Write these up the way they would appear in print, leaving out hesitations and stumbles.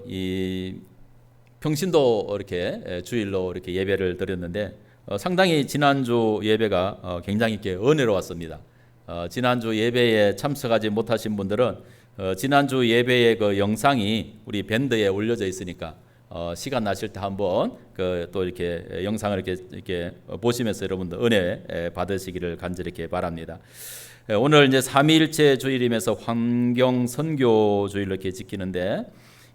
이 평신도 이렇게 주일로 이렇게 예배를 드렸는데 상당히 지난주 예배가 굉장히 이렇게 은혜로웠습니다. 지난주 예배에 참석하지 못하신 분들은 지난주 예배의 그 영상이 우리 밴드에 올려져 있으니까 시간 나실 때 한번 또 이렇게 영상을 이렇게 보시면서 여러분들 은혜 받으시기를 간절히 이렇게 바랍니다. 오늘 이제 삼위일체 주일이면서 환경 선교 주일로 이렇게 지키는데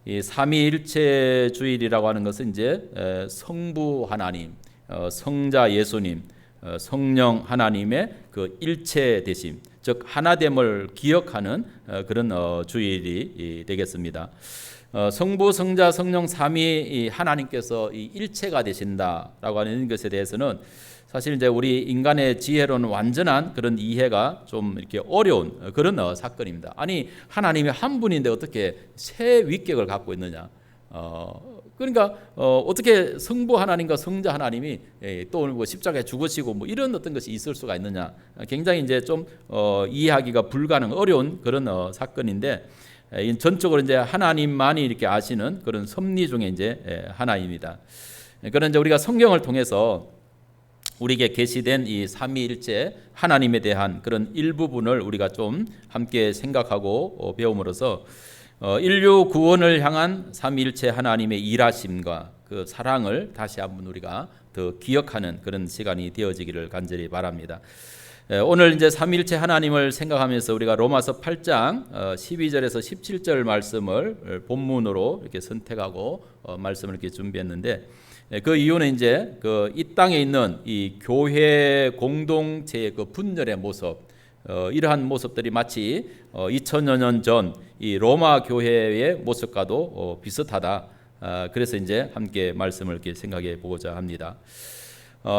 이 삼위일체 주일이라고 하는 것은 이제 성부 하나님, 성자 예수님, 성령 하나님의 그 일체 되심, 즉 하나됨을 기억하는 그런 주일이 되겠습니다. 성부, 성자, 성령 삼위 하나님께서 이 일체가 되신다라고 하는 것에 대해서는 사실 이제 우리 인간의 지혜로는 완전한 그런 이해가 좀 이렇게 어려운 그런 사건입니다. 아니 하나님이 한 분인데 어떻게 세 위격을 갖고 있느냐? 그러니까 어떻게 성부 하나님과 성자 하나님이 또 뭐 십자가에 죽으시고 뭐 이런 어떤 것이 있을 수가 있느냐? 굉장히 이제 좀 이해하기가 불가능 어려운 그런 사건인데 전적으로 이제 하나님만이 이렇게 아시는 그런 섭리 중에 이제 하나입니다. 그런 이제 우리가 성경을 통해서 우리에게 계시된 이 삼위일체 하나님에 대한 그런 일부분을 우리가 좀 함께 생각하고 배움으로써 인류 구원을 향한 삼위일체 하나님의 일하심과 그 사랑을 다시 한번 우리가 더 기억하는 그런 시간이 되어지기를 간절히 바랍니다. 오늘 이제 삼위일체 하나님을 생각하면서 우리가 로마서 8장 12절에서 17절 말씀을 본문으로 이렇게 선택하고 말씀을 이렇게 준비했는데 그 이유는 이제 이 땅에 있는 이 교회 공동체의 그 분열의 모습, 이러한 모습들이 마치 2000여 년 전 이 로마 교회의 모습과도 비슷하다. 그래서 이제 함께 말씀을 이렇게 생각해 보고자 합니다.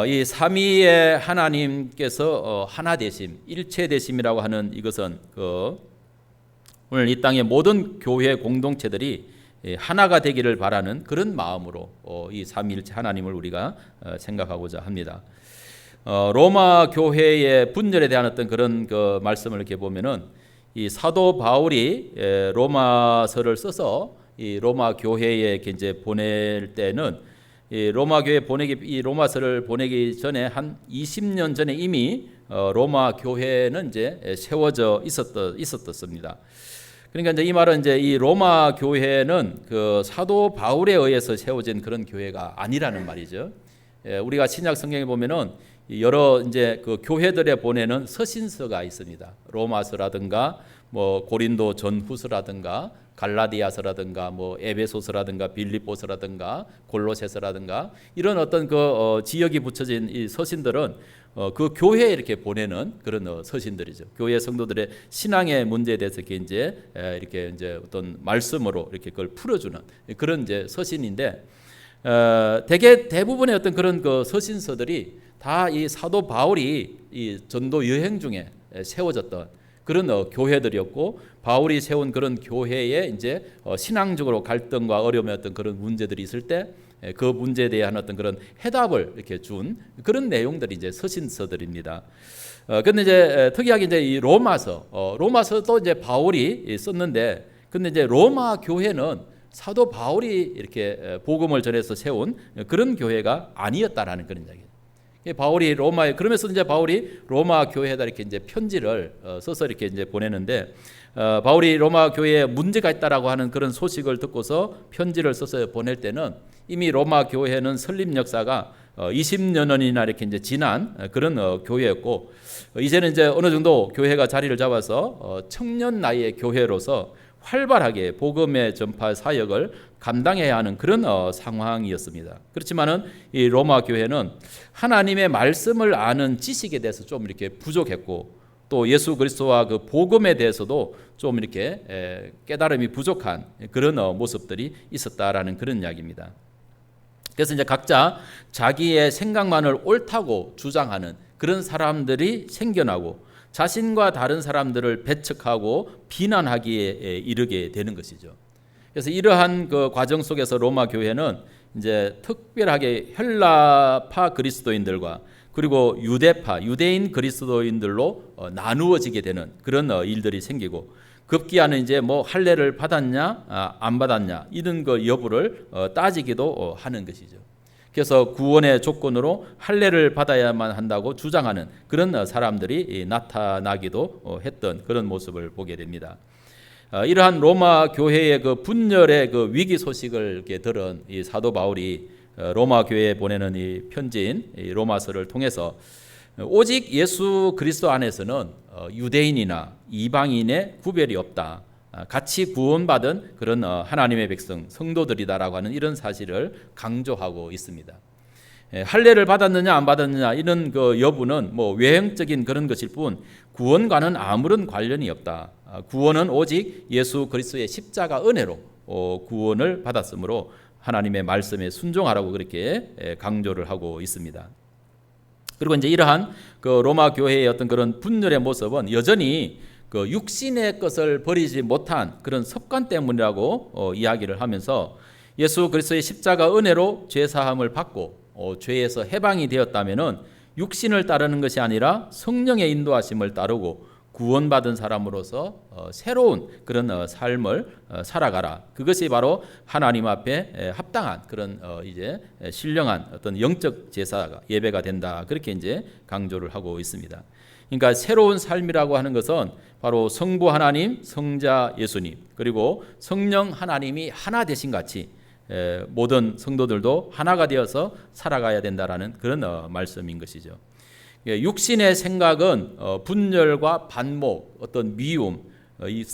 이 삼위의 하나님께서 하나 되심, 일체 되심이라고 하는 이것은 오늘 이 땅의 모든 교회 공동체들이 하나가 되기를 바라는 그런 마음으로 이 삼위일체 하나님을 우리가 생각하고자 합니다. 로마 교회의 분열에 대한 어떤 그런 그 말씀을 이렇게 보면은 이 사도 바울이 로마서를 써서 이 로마 교회에 이제 보낼 때는 이 로마 교회 이 로마서를 보내기 전에 한 20년 전에 이미 로마 교회는 이제 세워져 있었습니다. 그러니까 이제 이 말은 이제 이 로마 교회는 그 사도 바울에 의해서 세워진 그런 교회가 아니라는 말이죠. 우리가 신약 성경에 보면은 여러 이제 그 교회들에 보내는 서신서가 있습니다. 로마서라든가 뭐 고린도 전후서라든가 갈라디아서라든가 뭐 에베소서라든가 빌립보서라든가 골로새서라든가 이런 어떤 그 지역이 붙여진 이 서신들은 그 교회에 이렇게 보내는 그런 서신들이죠. 교회 성도들의 신앙의 문제에 대해서 이렇게 이제 어떤 말씀으로 이렇게 그걸 풀어주는 그런 이제 서신인데 대부분의 어떤 그런 그 서신서들이 다 이 사도 바울이 이 전도 여행 중에 세워졌던 그런 교회들이었고 바울이 세운 그런 교회에 이제 신앙적으로 갈등과 어려움의 어떤 그런 문제들이 있을 때 그 문제에 대한 어떤 그런 해답을 이렇게 준 그런 내용들이 이제 서신서들입니다. 근데 이제 특이하게 이제 이 로마서도 이제 바울이 썼는데 근데 이제 로마 교회는 사도 바울이 이렇게 복음을 전해서 세운 그런 교회가 아니었다라는 그런 이야기예요. 바울이 로마에 그러면서 이제 바울이 로마 교회에다 이렇게 이제 편지를 써서 이렇게 이제 보내는데 바울이 로마 교회에 문제가 있다라고 하는 그런 소식을 듣고서 편지를 써서 보낼 때는 이미 로마 교회는 설립 역사가 20여 년이나 이렇게 이제 지난 그런 교회였고 이제는 이제 어느 정도 교회가 자리를 잡아서 청년 나이의 교회로서 활발하게 복음의 전파 사역을 감당해야 하는 그런 상황이었습니다. 그렇지만은 이 로마 교회는 하나님의 말씀을 아는 지식에 대해서 좀 이렇게 부족했고 또 예수 그리스도와 그 복음에 대해서도 좀 이렇게 깨달음이 부족한 그런 모습들이 있었다라는 그런 이야기입니다. 그래서 이제 각자 자기의 생각만을 옳다고 주장하는 그런 사람들이 생겨나고 자신과 다른 사람들을 배척하고 비난하기에 이르게 되는 것이죠. 그래서 이러한 그 과정 속에서 로마 교회는 이제 특별하게 헬라파 그리스도인들과 그리고 유대인 그리스도인들로 나누어지게 되는 그런 일들이 생기고 급기야는 이제 뭐 할례를 받았냐 안 받았냐 이런 거 여부를 따지기도 하는 것이죠. 그래서 구원의 조건으로 할례를 받아야만 한다고 주장하는 그런 사람들이 나타나기도 했던 그런 모습을 보게 됩니다. 이러한 로마 교회의 그 분열의 그 위기 소식을 이렇게 들은 이 사도 바울이 로마 교회에 보내는 이 편지인 이 로마서를 통해서 오직 예수 그리스도 안에서는 유대인이나 이방인의 구별이 없다. 같이 구원받은 그런 하나님의 백성 성도들이다라고 하는 이런 사실을 강조하고 있습니다. 할례를 받았느냐 안 받았느냐 이런 그 여부는 뭐 외형적인 그런 것일 뿐 구원과는 아무런 관련이 없다. 구원은 오직 예수 그리스도의 십자가 은혜로 구원을 받았으므로 하나님의 말씀에 순종하라고 그렇게 강조를 하고 있습니다. 그리고 이제 이러한 그 로마 교회의 어떤 그런 분열의 모습은 여전히 그 육신의 것을 버리지 못한 그런 습관 때문이라고 이야기를 하면서 예수 그리스도의 십자가 은혜로 죄 사함을 받고 죄에서 해방이 되었다면은 육신을 따르는 것이 아니라 성령의 인도하심을 따르고 구원받은 사람으로서 새로운 그런 삶을 살아가라. 그것이 바로 하나님 앞에 합당한 그런 이제 신령한 어떤 영적 제사가 예배가 된다. 그렇게 이제 강조를 하고 있습니다. 그러니까 새로운 삶이라고 하는 것은 바로 성부 하나님, 성자 예수님, 그리고 성령 하나님이 하나 되신 같이 모든 성도들도 하나가 되어서 살아가야 된다라는 그런 말씀인 것이죠. 육신의 생각은 분열과 반목, 어떤 미움,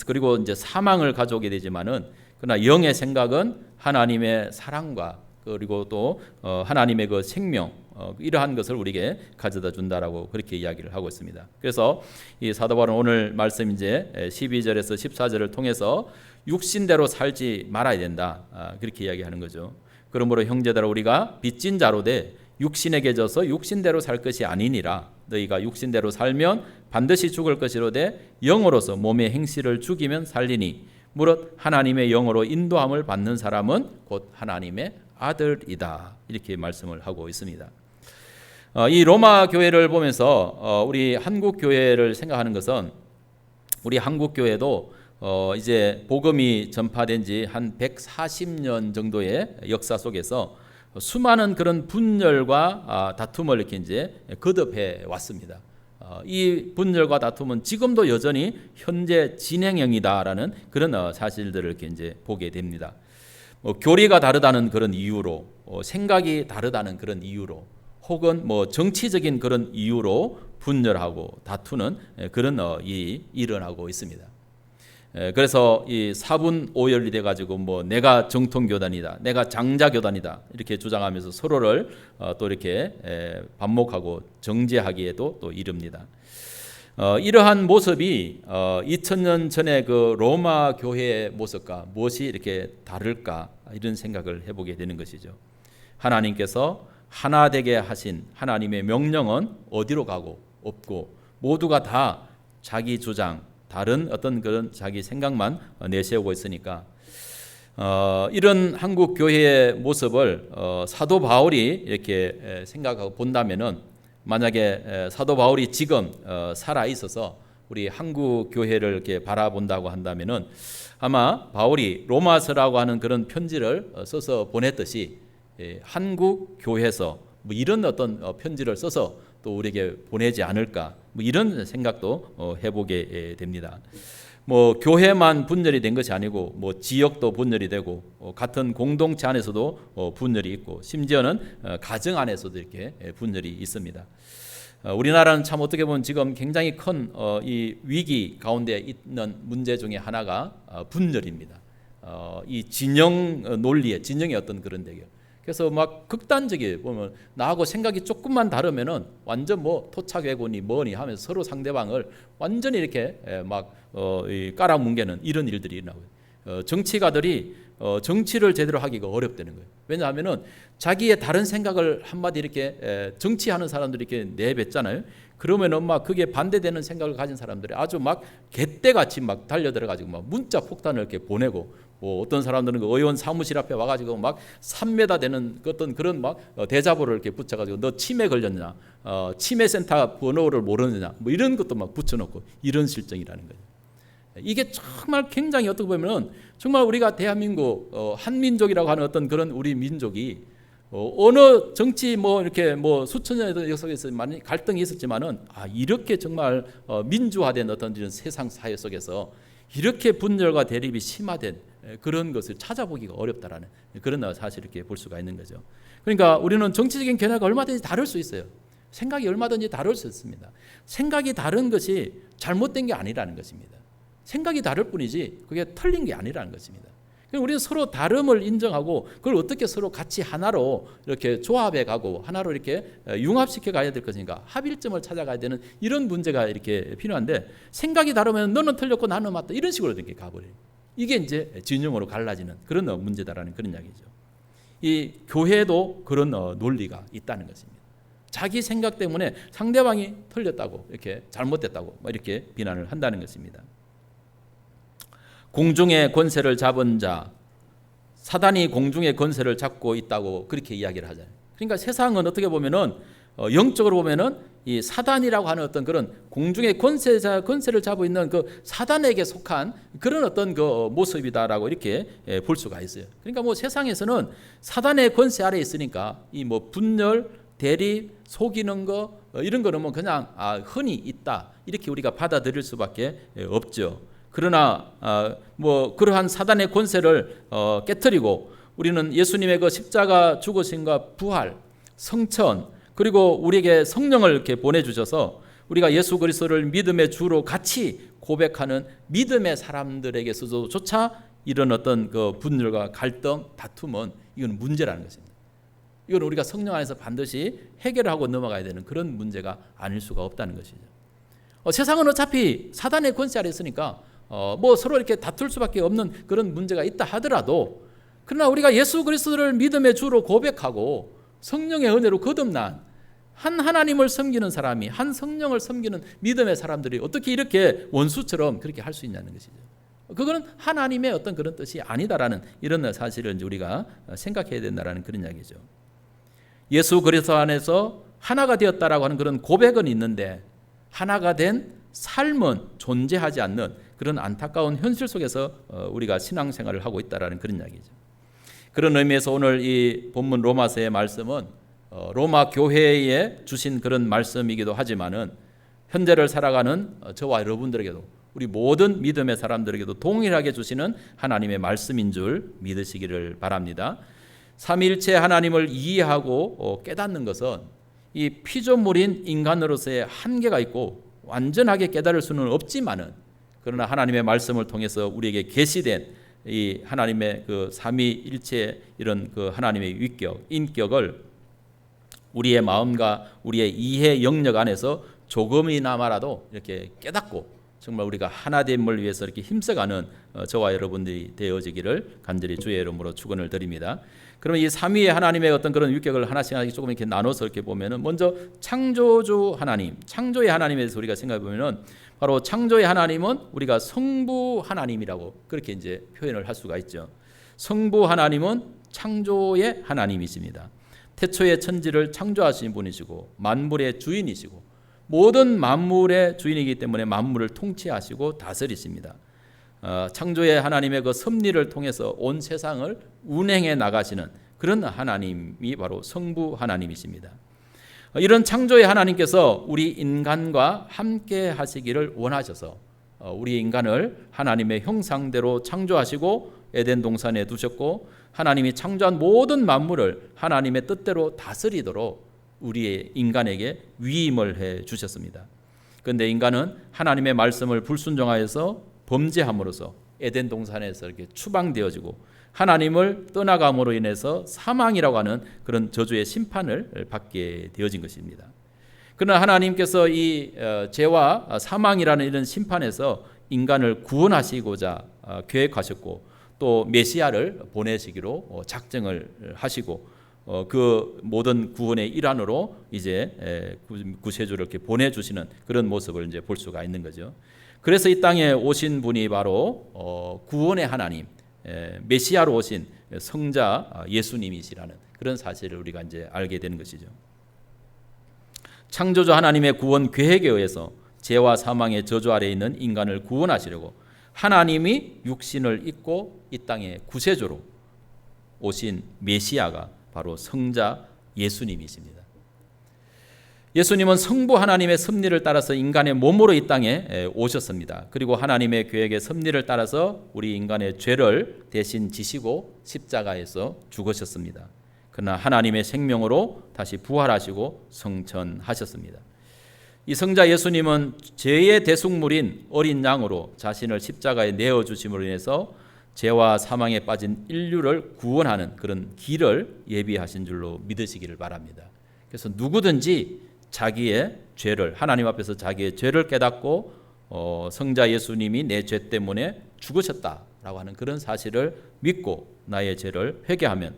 그리고 이제 사망을 가져오게 되지만은 그러나 영의 생각은 하나님의 사랑과 그리고 또 하나님의 그 생명 이러한 것을 우리에게 가져다 준다라고 그렇게 이야기를 하고 있습니다. 그래서 이 사도 바울은 오늘 말씀 이제 12절에서 14절을 통해서 육신대로 살지 말아야 된다. 그렇게 이야기하는 거죠. 그러므로 형제들아 우리가 빚진 자로 돼 육신에게 져서 육신대로 살 것이 아니니라. 너희가 육신대로 살면 반드시 죽을 것이로되 영으로서 몸의 행실을 죽이면 살리니 무릇 하나님의 영으로 인도함을 받는 사람은 곧 하나님의 아들이다. 이렇게 말씀을 하고 있습니다. 이 로마 교회를 보면서 우리 한국 교회를 생각하는 것은 우리 한국 교회도 이제 복음이 전파된 지 한 140년 정도의 역사 속에서 수많은 그런 분열과 다툼을 이렇게 이제 거듭해 왔습니다. 이 분열과 다툼은 지금도 여전히 현재 진행형이다라는 그런 사실들을 이렇게 이제 보게 됩니다. 교리가 다르다는 그런 이유로, 생각이 다르다는 그런 이유로, 혹은 뭐 정치적인 그런 이유로 분열하고 다투는 그런 일이 일어나고 있습니다. 그래서 이 사분오열이 돼가지고 뭐 내가 정통교단이다, 내가 장자교단이다 이렇게 주장하면서 서로를 또 이렇게 반목하고 정죄하기에도 또 이릅니다. 이러한 모습이 2000년 전에 그 로마 교회의 모습과 무엇이 이렇게 다를까 이런 생각을 해보게 되는 것이죠. 하나님께서 하나 되게 하신 하나님의 명령은 어디로 가고 없고 모두가 다 자기 주장 다른 어떤 그런 자기 생각만 내세우고 있으니까 이런 한국 교회의 모습을 사도 바울이 이렇게 생각하고 본다면은 만약에 사도 바울이 지금 살아 있어서 우리 한국 교회를 이렇게 바라본다고 한다면은 아마 바울이 로마서라고 하는 그런 편지를 써서 보냈듯이 한국 교회에서 뭐 이런 어떤 편지를 써서 또 우리에게 보내지 않을까 뭐 이런 생각도 해보게 됩니다. 뭐 교회만 분열이 된 것이 아니고 뭐 지역도 분열이 되고 같은 공동체 안에서도 분열이 있고 심지어는 가정 안에서도 이렇게 분열이 있습니다. 우리나라는 참 어떻게 보면 지금 굉장히 큰 이 위기 가운데 있는 문제 중에 하나가 분열입니다. 이 진영 논리의 진영의 어떤 그런 대결. 그래서 막 극단적이에요. 보면 나하고 생각이 조금만 다르면은 완전 뭐 토착외고니 뭐니 하면서 서로 상대방을 완전히 이렇게 막 깔아뭉개는 이런 일들이 일어나고요. 정치가들이 정치를 제대로 하기가 어렵다는 거예요. 왜냐하면은 자기의 다른 생각을 한마디 이렇게 정치하는 사람들이 이렇게 내뱉잖아요. 그러면은 막 그게 반대되는 생각을 가진 사람들이 아주 막 개떼같이 막 달려들어가지고 막 문자 폭탄을 이렇게 보내고 뭐 어떤 사람들은 그 의원 사무실 앞에 와가지고 막 3m 되는 어떤 그런 막 대자보를 이렇게 붙여가지고 너 치매 걸렸냐, 치매센터 번호를 모르느냐, 뭐 이런 것도 막 붙여놓고 이런 실정이라는 거죠. 이게 정말 굉장히 어떻게 보면 정말 우리가 대한민국 한민족이라고 하는 어떤 그런 우리 민족이 어느 정치 이렇게 수천 년의 역사에서 많이 갈등이 있었지만은 이렇게 정말 민주화된 어떤 이런 세상 사회 속에서 이렇게 분열과 대립이 심화된 그런 것을 찾아보기가 어렵다라는 그런 사실 이렇게 볼 수가 있는 거죠. 그러니까 우리는 정치적인 견해가 얼마든지 다를 수 있어요. 생각이 얼마든지 다를 수 있습니다. 생각이 다른 것이 잘못된 게 아니라는 것입니다. 생각이 다를 뿐이지 그게 틀린 게 아니라는 것입니다. 우리는 서로 다름을 인정하고 그걸 어떻게 서로 같이 하나로 이렇게 조합해 가고 하나로 이렇게 융합시켜 가야 될 것인가, 합일점을 찾아가야 되는 이런 문제가 이렇게 필요한데, 생각이 다르면 너는 틀렸고 나는 맞다 이런 식으로 이렇게 가버려요. 이게 이제 진영으로 갈라지는 그런 문제다라는 그런 이야기죠. 이 교회도 그런 논리가 있다는 것입니다. 자기 생각 때문에 상대방이 틀렸다고, 이렇게 잘못됐다고 이렇게 비난을 한다는 것입니다. 공중의 권세를 잡은 자, 사단이 공중의 권세를 잡고 있다고 그렇게 이야기를 하잖아요. 그러니까 세상은 어떻게 보면은 영적으로 보면은 이 사단이라고 하는 어떤 그런 공중의 권세를 잡고 있는 그 사단에게 속한 그런 어떤 그 모습이다라고 이렇게 볼 수가 있어요. 그러니까 세상에서는 사단의 권세 아래에 있으니까 이 분열, 대립, 속이는 거 이런 거는 그냥 흔히 있다 이렇게 우리가 받아들일 수밖에 없죠. 그러나 그러한 사단의 권세를 깨트리고 우리는 예수님의 그 십자가 죽으심과 부활, 성천, 그리고 우리에게 성령을 이렇게 보내주셔서 우리가 예수 그리스도를 믿음의 주로 같이 고백하는 믿음의 사람들에게서조차 이런 어떤 그 분열과 갈등, 다툼은 이건 문제라는 것입니다. 이건 우리가 성령 안에서 반드시 해결하고 넘어가야 되는 그런 문제가 아닐 수가 없다는 것이죠. 세상은 어차피 사단의 권세 아래 있으니까 서로 이렇게 다툴 수밖에 없는 그런 문제가 있다 하더라도, 그러나 우리가 예수 그리스도를 믿음의 주로 고백하고 성령의 은혜로 거듭난 한 하나님을 섬기는 사람이, 한 성령을 섬기는 믿음의 사람들이 어떻게 이렇게 원수처럼 그렇게 할 수 있냐는 것이죠. 그거는 하나님의 어떤 그런 뜻이 아니다라는 이런 사실을 이제 우리가 생각해야 된다라는 그런 이야기죠. 예수 그리스도 안에서 하나가 되었다라고 하는 그런 고백은 있는데 하나가 된 삶은 존재하지 않는 그런 안타까운 현실 속에서 우리가 신앙생활을 하고 있다라는 그런 이야기죠. 그런 의미에서 오늘 이 본문 로마서의 말씀은 로마 교회에 주신 그런 말씀이기도 하지만은 현재를 살아가는 저와 여러분들에게도, 우리 모든 믿음의 사람들에게도 동일하게 주시는 하나님의 말씀인 줄 믿으시기를 바랍니다. 삼위일체 하나님을 이해하고 깨닫는 것은 이 피조물인 인간으로서의 한계가 있고 완전하게 깨달을 수는 없지만은, 그러나 하나님의 말씀을 통해서 우리에게 계시된 이 하나님의 그 삼위일체 이런 그 하나님의 위격, 인격을 우리의 마음과 우리의 이해 영역 안에서 조금이나마라도 이렇게 깨닫고 정말 우리가 하나됨을 위해서 이렇게 힘써가는 저와 여러분들이 되어지기를 간절히 주의 이름으로 축원을 드립니다. 그러면 이 삼위의 하나님의 어떤 그런 위격을 하나씩 조금 이렇게 나눠서 이렇게 보면은, 먼저 창조주 하나님, 창조의 하나님에 대해서 우리가 생각해 보면은 바로 창조의 하나님은 우리가 성부 하나님이라고 그렇게 이제 표현을 할 수가 있죠. 성부 하나님은 창조의 하나님이십니다. 태초의 천지를 창조하신 분이시고 만물의 주인이시고 모든 만물의 주인이기 때문에 만물을 통치하시고 다스리십니다. 창조의 하나님의 그 섭리를 통해서 온 세상을 운행해 나가시는 그런 하나님이 바로 성부 하나님이십니다. 이런 창조의 하나님께서 우리 인간과 함께 하시기를 원하셔서 우리 인간을 하나님의 형상대로 창조하시고 에덴 동산에 두셨고, 하나님이 창조한 모든 만물을 하나님의 뜻대로 다스리도록 우리의 인간에게 위임을 해 주셨습니다. 그런데 인간은 하나님의 말씀을 불순종하여서 범죄함으로써 에덴 동산에서 이렇게 추방되어지고 하나님을 떠나감으로 인해서 사망이라고 하는 그런 저주의 심판을 받게 되어진 것입니다. 그러나 하나님께서 이 죄와 사망이라는 이런 심판에서 인간을 구원하시고자 계획하셨고, 또 메시아를 보내시기로 작정을 하시고 그 모든 구원의 일환으로 이제 구세주를 이렇게 보내주시는 그런 모습을 이제 볼 수가 있는 거죠. 그래서 이 땅에 오신 분이 바로 구원의 하나님, 메시아로 오신 성자 예수님이시라는 그런 사실을 우리가 이제 알게 되는 것이죠. 창조주 하나님의 구원 계획에 의해서 죄와 사망의 저주 아래에 있는 인간을 구원하시려고 하나님이 육신을 입고 이 땅에 구세주로 오신 메시아가 바로 성자 예수님이십니다. 예수님은 성부 하나님의 섭리를 따라서 인간의 몸으로 이 땅에 오셨습니다. 그리고 하나님의 계획의 섭리를 따라서 우리 인간의 죄를 대신 지시고 십자가에서 죽으셨습니다. 그러나 하나님의 생명으로 다시 부활하시고 성천하셨습니다. 이 성자 예수님은 죄의 대속물인 어린 양으로 자신을 십자가에 내어주심으로 인해서 죄와 사망에 빠진 인류를 구원하는 그런 길을 예비하신 줄로 믿으시기를 바랍니다. 그래서 누구든지 자기의 죄를, 하나님 앞에서 자기의 죄를 깨닫고 성자 예수님이 내 죄 때문에 죽으셨다라고 하는 그런 사실을 믿고 나의 죄를 회개하면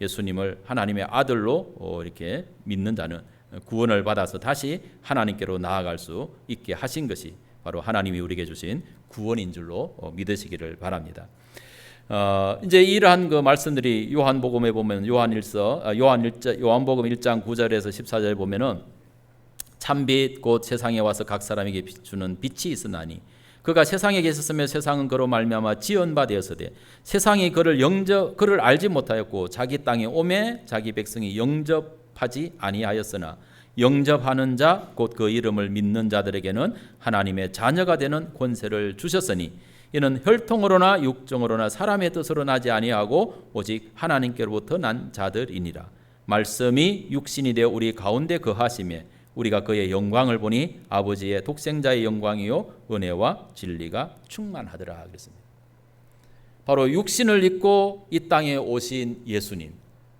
예수님을 하나님의 아들로 이렇게 믿는 자는 구원을 받아서 다시 하나님께로 나아갈 수 있게 하신 것이 바로 하나님이 우리에게 주신 구원인 줄로 믿으시기를 바랍니다. 이제 이러한 그 말씀들이 요한복음에 보면 요한복음 1장 9절에서 14절에 보면은 참빛 곧 세상에 와서 각 사람에게 비추는 빛이 있으나니 그가 세상에 계셨으며 세상은 그로 말미암아 지은 바 되었으되 세상이 그를 알지 못하였고 자기 땅에 오매 자기 백성이 영접하지 아니하였으나 영접하는 자 곧 그 이름을 믿는 자들에게는 하나님의 자녀가 되는 권세를 주셨으니 이는 혈통으로나 육정으로나 사람의 뜻으로 나지 아니하고 오직 하나님께로부터 난 자들이니라. 말씀이 육신이 되어 우리 가운데 거하시매 우리가 그의 영광을 보니 아버지의 독생자의 영광이요 은혜와 진리가 충만하더라 그랬습니다. 바로 육신을 입고 이 땅에 오신 예수님,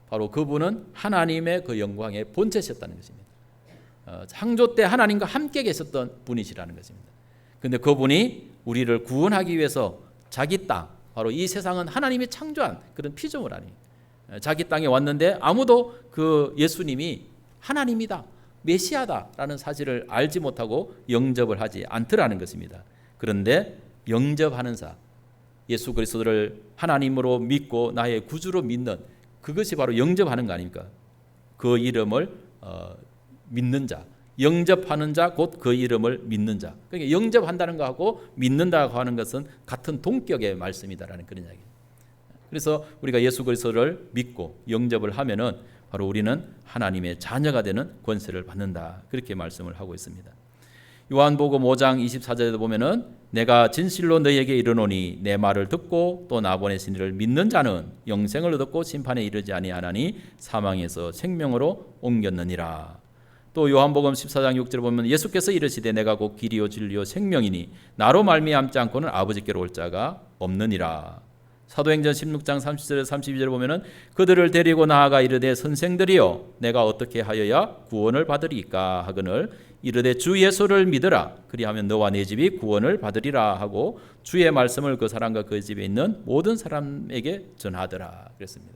바로 그분은 하나님의 그 영광의 본체셨다는 것입니다. 창조 때 하나님과 함께 계셨던 분이시라는 것입니다. 그런데 그분이 우리를 구원하기 위해서 자기 땅, 바로 이 세상은 하나님이 창조한 그런 피조물 아니에요. 자기 땅에 왔는데 아무도 그 예수님이 하나님이다, 메시아다라는 사실을 알지 못하고 영접을 하지 않더라는 것입니다. 그런데 영접하는 자, 예수 그리스도를 하나님으로 믿고 나의 구주로 믿는 그것이 바로 영접하는 거 아닙니까? 그 이름을 믿는 자, 영접하는 자 곧 그 이름을 믿는 자. 그러니까 영접한다는 것하고 믿는다고 하는 것은 같은 동격의 말씀이다라는 그런 이야기예요. 그래서 우리가 예수 그리스도를 믿고 영접을 하면은 바로 우리는 하나님의 자녀가 되는 권세를 받는다. 그렇게 말씀을 하고 있습니다. 요한복음 5장 24절에도 보면은 내가 진실로 너희에게 이르노니 내 말을 듣고 또 나 보내신 이를 믿는 자는 영생을 얻고 심판에 이르지 아니하나니 사망에서 생명으로 옮겼느니라. 또 요한복음 14장 6절에 보면 예수께서 이르시되 내가 곧 길이요 진리요 생명이니 나로 말미암지 않고는 아버지께로 올 자가 없느니라. 사도행전 16장 30절에서 32절에 보면은 그들을 데리고 나아가 이르되 선생들이여 내가 어떻게 하여야 구원을 받으리까 하거늘 이르되 주 예수를 믿으라 그리하면 너와 네 집이 구원을 받으리라 하고 주의 말씀을 그 사람과 그 집에 있는 모든 사람에게 전하더라 그랬습니다.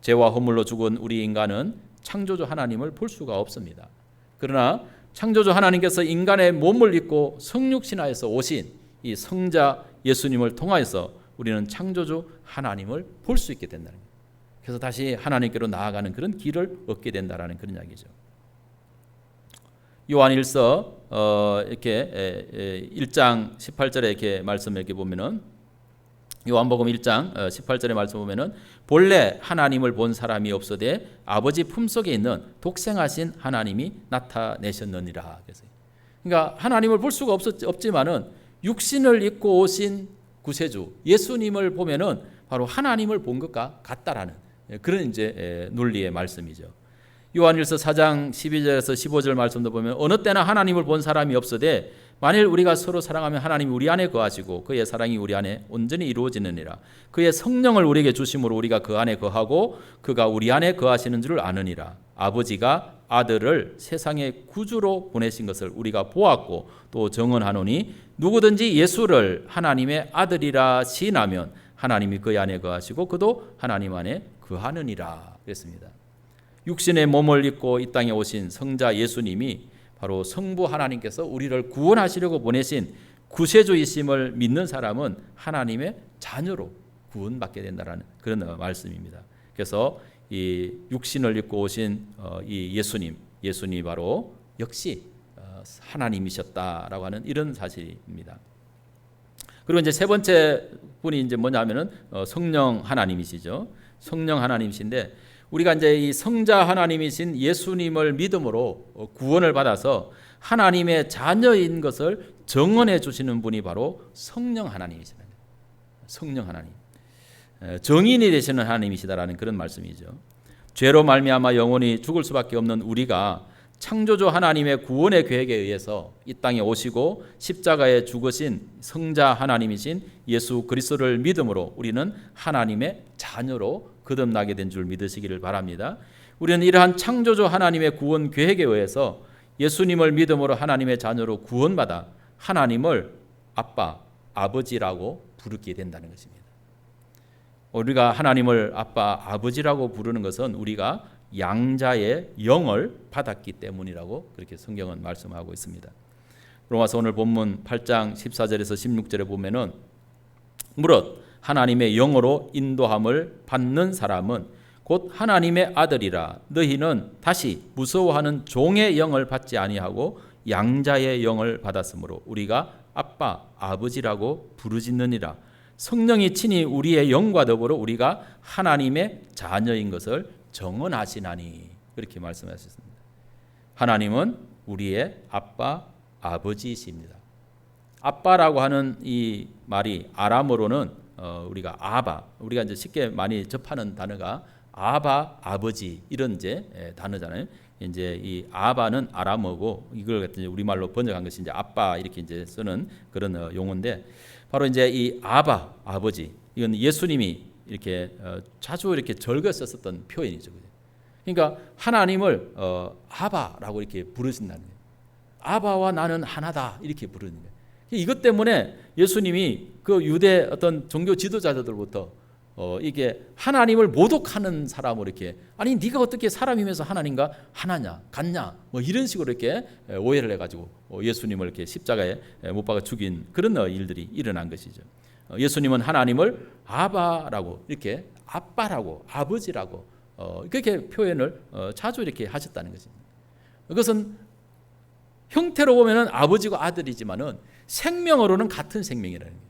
죄와 허물로 죽은 우리 인간은 창조주 하나님을 볼 수가 없습니다. 그러나 창조주 하나님께서 인간의 몸을 입고 성육신하여서 오신 이 성자 예수님을 통하여서 우리는 창조주 하나님을 볼 수 있게 된다는 거예요. 그래서 다시 하나님께로 나아가는 그런 길을 얻게 된다라는 그런 이야기죠. 요한일서 이렇게 1장 18절에 이렇게 말씀을 이렇게 보면은 요한복음 1장 18절의 말씀 보면은 본래 하나님을 본 사람이 없어되 아버지 품속에 있는 독생하신 하나님이 나타내셨느니라. 그러니까 하나님을 볼 수가 없지만은 육신을 입고 오신 구세주 예수님을 보면은 바로 하나님을 본 것과 같다라는 그런 이제 논리의 말씀이죠. 요한일서 4장 12절에서 15절 말씀도 보면 어느 때나 하나님을 본 사람이 없으되 만일 우리가 서로 사랑하면 하나님이 우리 안에 거하시고 그의 사랑이 우리 안에 온전히 이루어지느니라. 그의 성령을 우리에게 주심으로 우리가 그 안에 거하고 그가 우리 안에 거하시는 줄 아느니라. 아버지가 아들을 세상의 구주로 보내신 것을 우리가 보았고 또 증언하노니 누구든지 예수를 하나님의 아들이라 시인하면 하나님이 그의 안에 거하시고 그도 하나님 안에 거하느니라 그랬습니다. 육신의 몸을 입고 이 땅에 오신 성자 예수님이 바로 성부 하나님께서 우리를 구원하시려고 보내신 구세주이심을 믿는 사람은 하나님의 자녀로 구원받게 된다는 그런 말씀입니다. 그래서 이 육신을 입고 오신 이 예수님이 바로 역시 하나님이셨다라고 하는 이런 사실입니다. 그리고 이제 세 번째 분이 이제 뭐냐면은 성령 하나님이시죠. 성령 하나님이신데 우리가 이제 이 성자 하나님이신 예수님을 믿음으로 구원을 받아서 하나님의 자녀인 것을 정언해 주시는 분이 바로 성령 하나님이시다. 성령 하나님. 정인이 되시는 하나님이시다라는 그런 말씀이죠. 죄로 말미암아 영원히 죽을 수밖에 없는 우리가 창조주 하나님의 구원의 계획에 의해서 이 땅에 오시고 십자가에 죽으신 성자 하나님이신 예수 그리스도를 믿음으로 우리는 하나님의 자녀로 거듭나게 된 줄 믿으시기를 바랍니다. 우리는 이러한 창조주 하나님의 구원 계획에 의해서 예수님을 믿음으로 하나님의 자녀로 구원받아 하나님을 아빠, 아버지라고 부르게 된다는 것입니다. 우리가 하나님을 아빠, 아버지라고 부르는 것은 우리가 양자의 영을 받았기 때문이라고 그렇게 성경은 말씀하고 있습니다. 로마서 오늘 본문 8장 14절에서 16절에 보면은 무릇 하나님의 영으로 인도함을 받는 사람은 곧 하나님의 아들이라. 너희는 다시 무서워하는 종의 영을 받지 아니하고 양자의 영을 받았으므로 우리가 아빠, 아버지라고 부르짖느니라. 성령이 친히 우리의 영과 더불어 우리가 하나님의 자녀인 것을 정언하시나니. 그렇게 말씀하셨습니다. 하나님은 우리의 아빠, 아버지이십니다. 아빠라고 하는 이 말이 아람어로는 우리가 아바, 우리가 이제 쉽게 많이 접하는 단어가 아바, 아버지 이런 이제 단어잖아요. 이제 이 아바는 아람어고 이걸 이제 우리말로 번역한 것이 이제 아빠 이렇게 이제 쓰는 그런 용어인데 바로 이제 이 아바, 아버지 이건 예수님이 이렇게 자주 이렇게 절거 썼었던 표현이죠. 그러니까 하나님을 아바라고 이렇게 부르신다는 거예요. 아바와 나는 하나다 이렇게 부르는 거예요. 이것 때문에 예수님이 그 유대 어떤 종교 지도자들부터 이게 하나님을 모독하는 사람으로 이렇게 아니 네가 어떻게 사람이면서 하나님과 하나냐 같냐 뭐 이런 식으로 이렇게 오해를 해가지고 예수님을 이렇게 십자가에 못 박아 죽인 그런 일들이 일어난 것이죠. 예수님은 하나님을 아바라고 이렇게 아빠라고 아버지라고 그렇게 표현을 자주 이렇게 하셨다는 것입니다. 그것은 형태로 보면은 아버지고 아들이지만은 생명으로는 같은 생명이라는 거예요.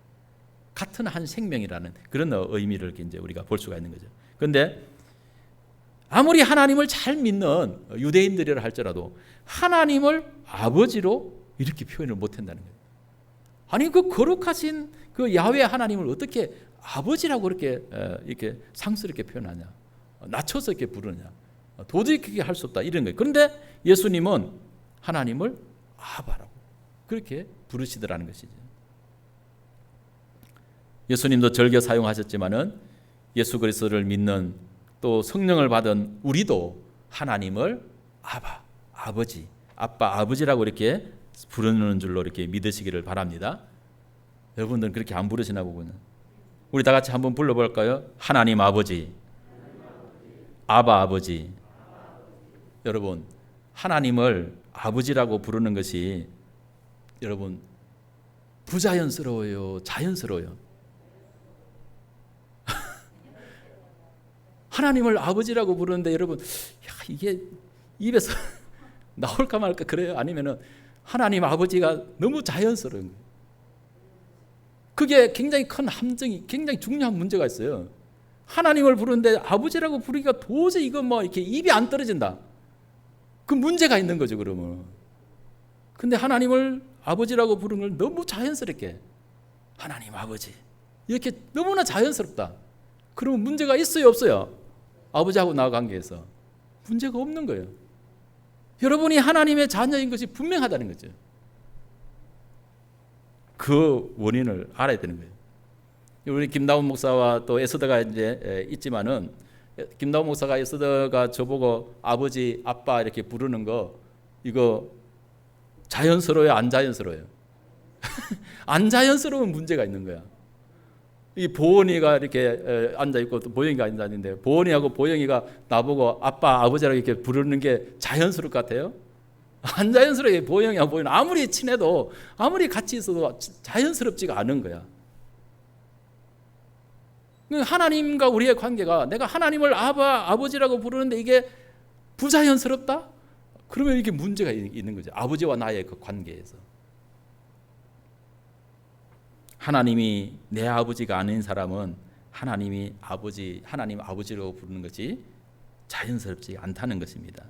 같은 한 생명이라는 그런 의미를 이제 우리가 볼 수가 있는 거죠. 그런데 아무리 하나님을 잘 믿는 유대인들이라 할지라도 하나님을 아버지로 이렇게 표현을 못한다는 거예요. 아니 그 거룩하신 그 야훼 하나님을 어떻게 아버지라고 이렇게 상스럽게 표현하냐, 낮춰서 이렇게 부르냐, 도저히 그렇게 할 수 없다 이런 거예요. 그런데 예수님은 하나님을 아바라고 그렇게 부르시더라는 것이죠. 예수님도 즐겨 사용하셨지만은 예수 그리스도를 믿는 또 성령을 받은 우리도 하나님을 아바, 아버지, 아빠, 아버지라고 이렇게 부르는 줄로 이렇게 믿으시기를 바랍니다. 여러분들은 그렇게 안 부르시나 보군요. 우리 다 같이 한번 불러볼까요? 하나님 아버지, 아바 아버지. 여러분 하나님을 아버지라고 부르는 것이 여러분 부자연스러워요, 자연스러워요? 하나님을 아버지라고 부르는데 여러분 이게 입에서 나올까 말까 그래요? 아니면은 하나님 아버지가 너무 자연스러운 거예요. 그게 굉장히 큰 함정이 굉장히 중요한 문제가 있어요. 하나님을 부르는데 아버지라고 부르기가 도저히 이거 뭐 이렇게 입이 안 떨어진다. 그 문제가 있는 거죠, 그러면. 근데 하나님을 아버지라고 부르는 걸 너무 자연스럽게 하나님 아버지 이렇게 너무나 자연스럽다. 그러면 문제가 있어요, 없어요? 아버지하고 나 관계에서 문제가 없는 거예요. 여러분이 하나님의 자녀인 것이 분명하다는 거죠. 그 원인을 알아야 되는 거예요. 우리 김다운 목사와 또 에스더가 이제 있지만은 김다운 목사가 에스더가 저보고 아버지, 아빠 이렇게 부르는 거 이거 자연스러워요, 안 자연스러워요? 안 자연스러운 문제가 있는 거야. 이 보은이가 이렇게 앉아 있고 또 보영이가 앉아 있는데 보은이하고 보영이가 나보고 아빠, 아버지라고 이렇게 부르는 게 자연스러울 것 같아요? 안 자연스러워요. 보영이하고 보영이 아무리 친해도 아무리 같이 있어도 자연스럽지가 않은 거야. 하나님과 우리의 관계가 내가 하나님을 아바, 아버지라고 부르는데 이게 부자연스럽다? 그러면 이게 문제가 있는 거죠. 아버지와 나의 그 관계에서. 하나님이 내 아버지가 아닌 사람은 하나님 아버지로 부르는 것이 자연스럽지 않다는 것입니다.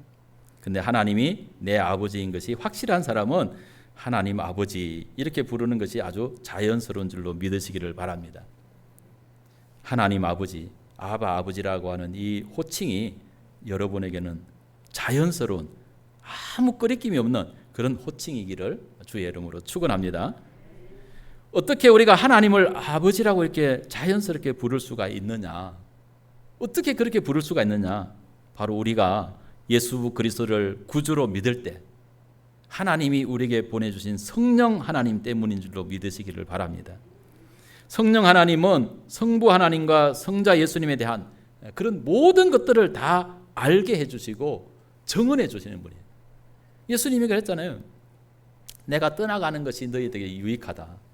근데 하나님이 내 아버지인 것이 확실한 사람은 하나님 아버지 이렇게 부르는 것이 아주 자연스러운 줄로 믿으시기를 바랍니다. 하나님 아버지, 아버지라고 하는 이 호칭이 여러분에게는 자연스러운 아무 거리낌이 없는 그런 호칭이기를 주의 이름으로 축원합니다. 어떻게 우리가 하나님을 아버지라고 이렇게 자연스럽게 부를 수가 있느냐? 어떻게 그렇게 부를 수가 있느냐? 바로 우리가 예수 그리스도를 구주로 믿을 때 하나님이 우리에게 보내주신 성령 하나님 때문인 줄로 믿으시기를 바랍니다. 성령 하나님은 성부 하나님과 성자 예수님에 대한 그런 모든 것들을 다 알게 해주시고 정언해 주시는 분이에요. 예수님이 그랬잖아요. 내가 떠나가는 것이 너희에게 유익하다.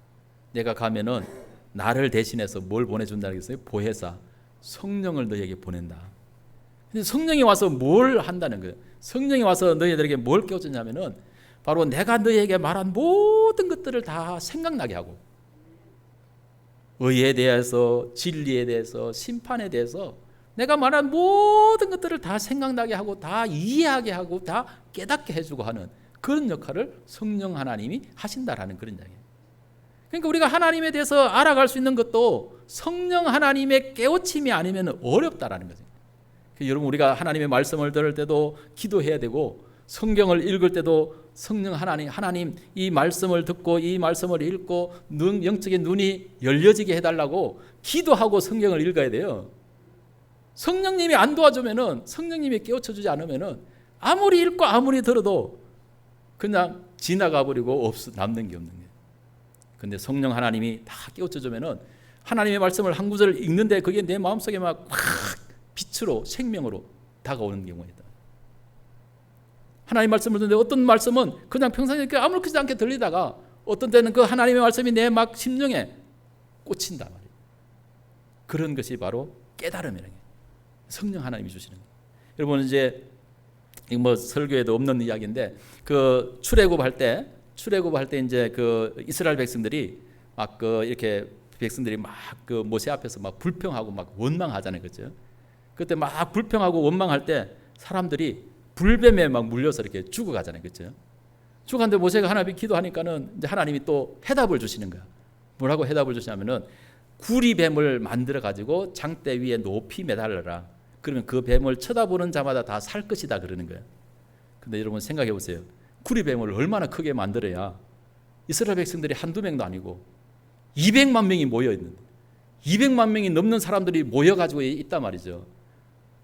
내가 가면은 나를 대신해서 뭘 보내준다는 게 있어요? 보혜사, 성령을 너희에게 보낸다. 근데 성령이 와서 뭘 한다는 거예요? 성령이 와서 너희들에게 뭘 깨워주냐면은 바로 내가 너희에게 말한 모든 것들을 다 생각나게 하고 의에 대해서, 진리에 대해서, 심판에 대해서 내가 말한 모든 것들을 다 생각나게 하고 다 이해하게 하고 다 깨닫게 해주고 하는 그런 역할을 성령 하나님이 하신다라는 그런 이야기예요. 그러니까 우리가 하나님에 대해서 알아갈 수 있는 것도 성령 하나님의 깨우침이 아니면 어렵다라는 거죠. 여러분, 우리가 하나님의 말씀을 들을 때도 기도해야 되고 성경을 읽을 때도 성령 하나님 이 말씀을 듣고 이 말씀을 읽고 영적인 눈이 열려지게 해달라고 기도하고 성경을 읽어야 돼요. 성령님이 안 도와주면은, 성령님이 깨우쳐주지 않으면은 아무리 읽고 아무리 들어도 그냥 지나가 버리고 남는 게 없는 거예요. 근데 성령 하나님이 다 깨우쳐주면은 하나님의 말씀을 한 구절을 읽는데 그게 내 마음속에 막 빛으로 생명으로 다가오는 경우가 있다. 하나님 말씀을 듣는데 어떤 말씀은 그냥 평상시에 아무렇지 않게 들리다가 어떤 때는 그 하나님의 말씀이 내 막 심령에 꽂힌단 말이에요. 그런 것이 바로 깨달음이라는 거예요. 성령 하나님이 주시는 거예요. 여러분, 이제 뭐 설교에도 없는 이야기인데 그 출애굽할 때 이제 그 이스라엘 백성들이 막 그 이렇게 백성들이 막 그 모세 앞에서 막 불평하고 막 원망하잖아요, 그렇죠? 그때 막 불평하고 원망할 때 사람들이 불뱀에 막 물려서 이렇게 죽어가잖아요, 그렇죠? 죽었는데 모세가 하나님 기도하니까는 이제 하나님이 또 해답을 주시는 거야. 뭐라고 해답을 주시냐면은 구리뱀을 만들어 가지고 장대 위에 높이 매달려라. 그러면 그 뱀을 쳐다보는 자마다 다 살 것이다 그러는 거예요. 근데 여러분 생각해 보세요. 구리뱀을 얼마나 크게 만들어야 이스라엘 백성들이 한두 명도 아니고 200만 명이 모여 있는데 200만 명이 넘는 사람들이 모여 가지고 있단 말이죠.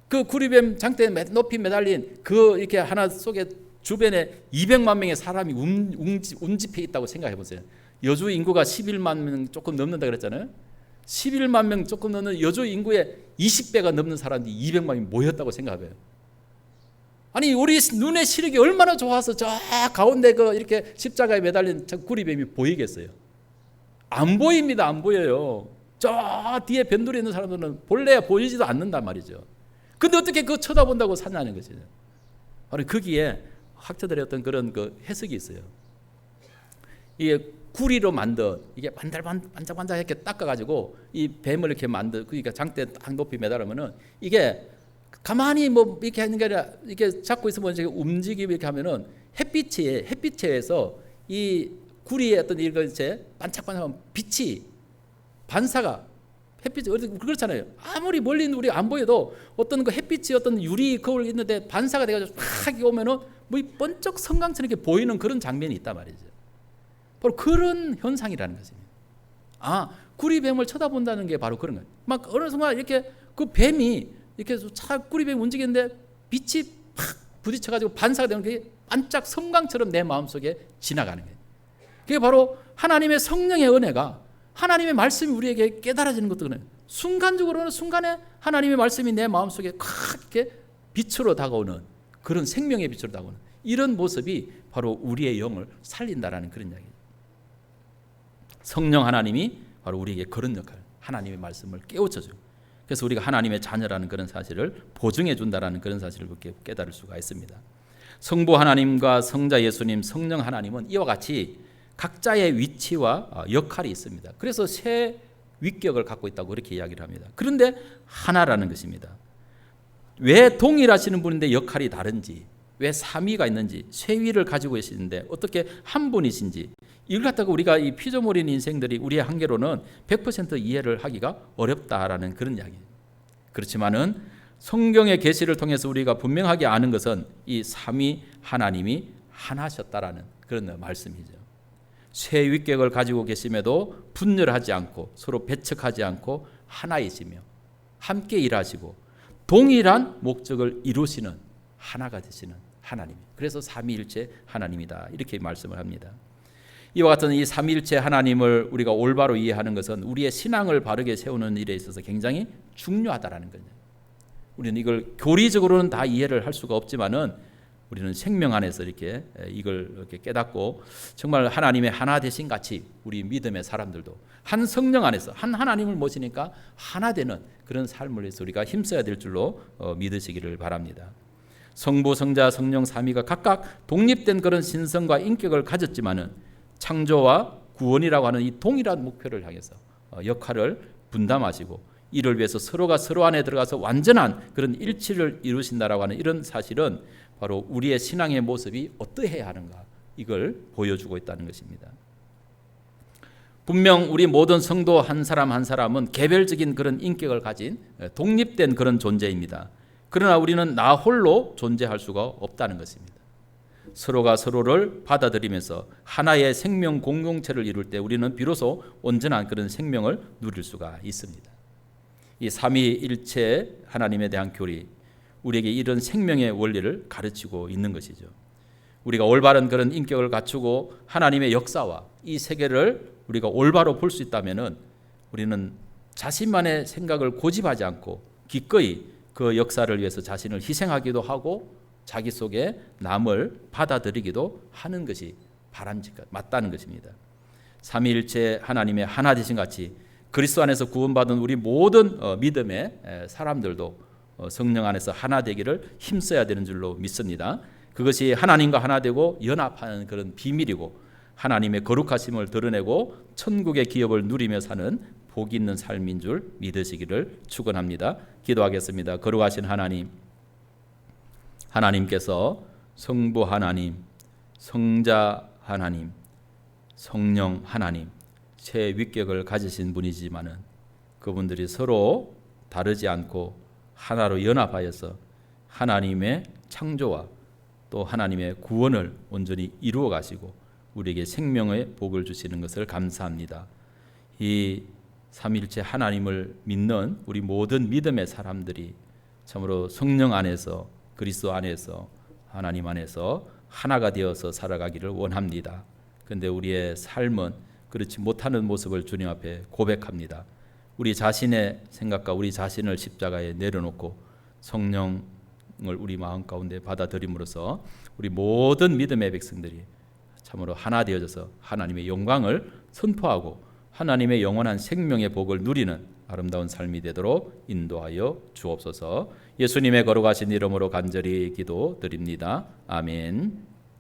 그 구리뱀 장대에 높이 매달린 그 이렇게 하나 속에 주변에 200만 명의 사람이 운집해 있다고 생각해 보세요. 여주 인구가 11만 명 조금 넘는다 그랬잖아요. 11만 명 조금 넘는 여주 인구의 20배가 넘는 사람들이 200만이 모였다고 생각해요. 아니, 우리 눈의 시력이 얼마나 좋아서 저 가운데 그 이렇게 십자가에 매달린 저 구리뱀이 보이겠어요? 안 보입니다. 안 보여요. 저 뒤에 변두리에 있는 사람들은 본래 보이지도 않는단 말이죠. 근데 어떻게 그거 쳐다본다고 사냐는 것이죠. 바로 거기에 학자들의 어떤 그런 그 해석이 있어요. 이게 구리로 만든 이게 반짝반짝 이렇게 닦아가지고 이 뱀을 이렇게 그러니까 장대에 딱 높이 매달으면은 이게 가만히 뭐 이렇게 하는 게 아니라 이렇게 잡고 있으면 이렇게 움직이고 이렇게 하면은 햇빛에 의해서 이 구리의 어떤 이것에 반짝반짝한 빛이 반사가 햇빛이 그렇잖아요. 아무리 멀리 있는 우리 안 보여도 어떤 그 햇빛이 어떤 유리 거울 있는데 반사가 돼가지고 팍 오면은 뭐 번쩍 성광처럼 이렇게 보이는 그런 장면이 있단 말이죠. 바로 그런 현상이라는 것입니다. 아, 구리뱀을 쳐다본다는 게 바로 그런 거예요. 막 어느 순간 이렇게 그 뱀이 이렇게 구리뱀이 움직이는데 빛이 팍 부딪혀가지고 반사가 되는 게 반짝 성광처럼 내 마음속에 지나가는 거예요. 그게 바로 하나님의 성령의 은혜가 하나님의 말씀이 우리에게 깨달아지는 것도 그래요. 순간적으로는 순간에 하나님의 말씀이 내 마음속에 이렇게 빛으로 다가오는 그런 생명의 빛으로 다가오는 이런 모습이 바로 우리의 영을 살린다라는 그런 이야기예요. 성령 하나님이 바로 우리에게 그런 역할, 하나님의 말씀을 깨우쳐주고 그래서 우리가 하나님의 자녀라는 그런 사실을 보증해 준다라는 그런 사실을 깨달을 수가 있습니다. 성부 하나님과 성자 예수님, 성령 하나님은 이와 같이 각자의 위치와 역할이 있습니다. 그래서 세 위격을 갖고 있다고 그렇게 이야기를 합니다. 그런데 하나라는 것입니다. 왜 동일하시는 분인데 역할이 다른지, 왜 삼위가 있는지, 쇠위를 가지고 계시는데 어떻게 한 분이신지, 이걸 갖다가 우리가 이 피조물인 인생들이 우리의 한계로는 100% 이해를 하기가 어렵다라는 그런 이야기예요. 그렇지만은 성경의 계시를 통해서 우리가 분명하게 아는 것은 이 삼위 하나님이 하나셨다라는 그런 말씀이죠. 세 위격을 가지고 계심에도 분열하지 않고 서로 배척하지 않고 하나이시며 함께 일하시고 동일한 목적을 이루시는 하나가 되시는 하나님. 그래서 삼위일체 하나님이다 이렇게 말씀을 합니다. 이와 같은 이 삼위일체 하나님을 우리가 올바로 이해하는 것은 우리의 신앙을 바르게 세우는 일에 있어서 굉장히 중요하다라는 거죠. 우리는 이걸 교리적으로는 다 이해를 할 수가 없지만은 우리는 생명 안에서 이렇게 이걸 이렇게 깨닫고 정말 하나님의 하나 되신 같이 우리 믿음의 사람들도 한 성령 안에서 한 하나님을 모시니까 하나 되는 그런 삶을 위해서 우리가 힘써야 될 줄로 믿으시기를 바랍니다. 성부, 성자, 성령 삼위가 각각 독립된 그런 신성과 인격을 가졌지만은 창조와 구원이라고 하는 이 동일한 목표를 향해서 역할을 분담하시고 이를 위해서 서로가 서로 안에 들어가서 완전한 그런 일치를 이루신다라고 하는 이런 사실은 바로 우리의 신앙의 모습이 어떠해야 하는가 이걸 보여주고 있다는 것입니다. 분명 우리 모든 성도 한 사람 한 사람은 개별적인 그런 인격을 가진 독립된 그런 존재입니다. 그러나 우리는 나 홀로 존재할 수가 없다는 것입니다. 서로가 서로를 받아들이면서 하나의 생명 공동체를 이룰 때 우리는 비로소 온전한 그런 생명을 누릴 수가 있습니다. 이 삼위일체 하나님에 대한 교리, 우리에게 이런 생명의 원리를 가르치고 있는 것이죠. 우리가 올바른 그런 인격을 갖추고 하나님의 역사와 이 세계를 우리가 올바로 볼 수 있다면은 우리는 자신만의 생각을 고집하지 않고 기꺼이 그 역사를 위해서 자신을 희생하기도 하고 자기 속에 남을 받아들이기도 하는 것이 바람직한 맞다는 것입니다. 삼위일체 하나님의 하나 되신 같이 그리스도 안에서 구원받은 우리 모든 믿음의 사람들도 성령 안에서 하나 되기를 힘써야 되는 줄로 믿습니다. 그것이 하나님과 하나 되고 연합하는 그런 비밀이고 하나님의 거룩하심을 드러내고 천국의 기업을 누리며 사는 복 있는 삶인 줄 믿으시기를 축원합니다. 기도하겠습니다. 거룩하신 하나님, 하나님께서 성부 하나님, 성자 하나님, 성령 하나님 세 위격을 가지신 분이지만은 그분들이 서로 다르지 않고 하나로 연합하여서 하나님의 창조와 또 하나님의 구원을 온전히 이루어 가시고 우리에게 생명의 복을 주시는 것을 감사합니다. 이 삼위일체 하나님을 믿는 우리 모든 믿음의 사람들이 참으로 성령 안에서 그리스도 안에서 하나님 안에서 하나가 되어서 살아가기를 원합니다. 그런데 우리의 삶은 그렇지 못하는 모습을 주님 앞에 고백합니다. 우리 자신의 생각과 우리 자신을 십자가에 내려놓고 성령을 우리 마음 가운데 받아들임으로써 우리 모든 믿음의 백성들이 참으로 하나 되어져서 하나님의 영광을 선포하고 하나님의 영원한 생명의 복을 누리는 아름다운 삶이 되도록 인도하여 주옵소서. 예수님의 거룩하신 이름으로 간절히 기도드립니다. 아멘.